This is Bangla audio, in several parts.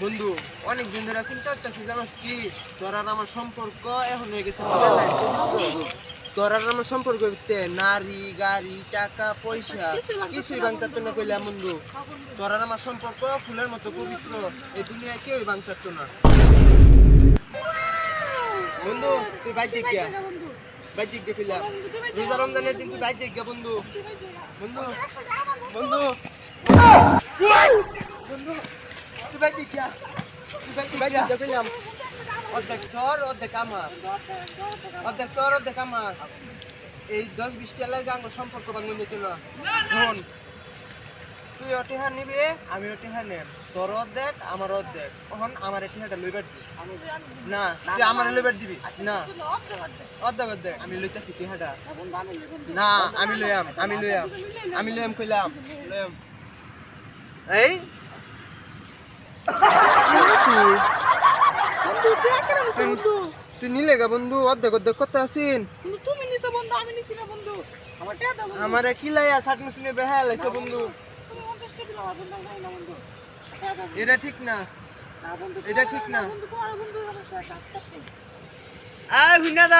বন্ধু অনেক দিন ধরে চিন্তা করতেছি, জানোস কি তোর আর আমার সম্পর্ক এখন হয়ে গেছে তোর আর আমার সম্পর্ক নারী গাড়ি টাকা পয়সা কিছুই ভাঙতারতো না কইলাম বন্ধু। তোর আর আমার সম্পর্ক ফুলের মতো পবিত্র, এই দুনিয়ায় কেউই ভাঙতারতো না। বন্ধু তুই বাইতে গিয়া বাইতে গিয়ে ফেলাম রোজা রমজানের দিন তুই বাইতে গিয়া বন্ধু বন্ধু বন্ধু বন্ধু তুই বাইতে গিয়া ফেলাম অর্ধেক তোর অর্ধেক আমার অর্ধেক তোর অর্ধেক আমার। এই 10-20 টা লাগে আমার সম্পর্ক ভাঙন যেত না। শোন তুই অটিহা নিবি আমি অটিহা নেব, তোর অর্ধেক আমার অর্ধেক। এখন আমার এটিহাটা লইবার দি না, তুই আমার লইবার দিবি না। অর্ধেক অর্ধেক আমি লইতাছি টিহাটা না, আমি লইয়াম আমি লইয়াম কইলাম লইয়াম। এই তুই নিলে গা বন্ধু অর্ধেক অর্ধেক করতে আসিন। তুমি নিছো বন্ধু, আমি নিছি না বন্ধু। আমার টাকা দাও বন্ধু। আমারে কি লাইয়া সাটনে শুনে বেহাল লাইছো বন্ধু। তুমি 50 টাকা দিলা বন্ধু, আমি না বন্ধু। টাকা দাও বন্ধু। এটা ঠিক না, না বন্ধু, এটা ঠিক না। বন্ধু পরে বন্ধু আমার শ্বাস করতে। আয় হুইনা দা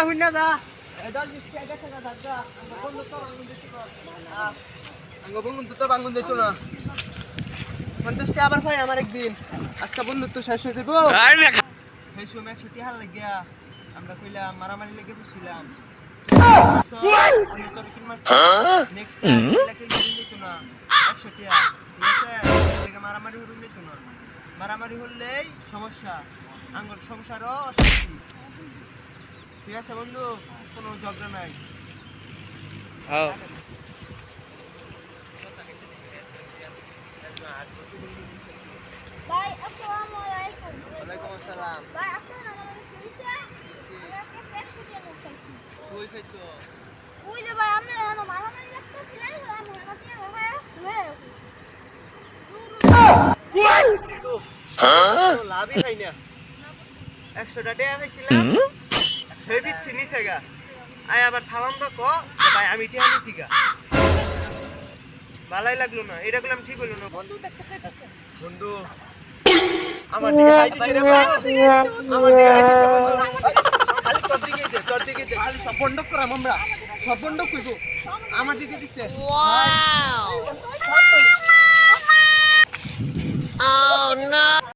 এই 10-20 টাকা দেখে না দাদা আমার বন্ধু তো ভাঙুন দিত না। আমার বন্ধু তো ভাঙুন দিত না। 50 টাকা আবার ভাই আমার একদিন আজকে বন্ধু তো শেষ হয়ে দেবো। এই সময় 100 টাকা লাগিয়া আমরা কইলাম মারামারি লেগে বসছিলাম। নেক্সট টাইম লাগে দিত না 100 টাকা, ঠিক আছে? থেকে মারামারি হরুন দিত না। মারামারি হলেই সমস্যা, আঙ্গুর সংসারও অশান্তি। ঠিক আছে বন্ধু, কোনো ঝগড়া নাই। ভাই আসসালামু আলাইকুম। ওয়ালাইকুম আসসালাম। ভাই আপনার আমাদের কইছে আমরা একটা পেট ফুটিয়ে খাইছি। কই খাইছো? ওই যে ভাই আপনি এখনো মারামারি লাগতেছিলেন, আমি হাতে ভাই তো লাভই খাই না। 100 টাকা খাইছিলাম, সেই দিচ্ছি নিচে গা। আয় আবার সালাম তো ক ভাই আমি টিয়া নিছি গা। ভালোই লাগলো না, এটা করলাম ঠিক হলো না। বন্ধু দেখছে খাইতেছে। বন্ধু আমার দিকে খাইতেছে রে ভাই, আমার দিকে খাইতেছে বন্ধু। খালি তোর দিকে দে খালি সব বন্ধক করাম আমরা, সব বন্ধক কইবো আমার দিকে দিছে। Wow, oh no।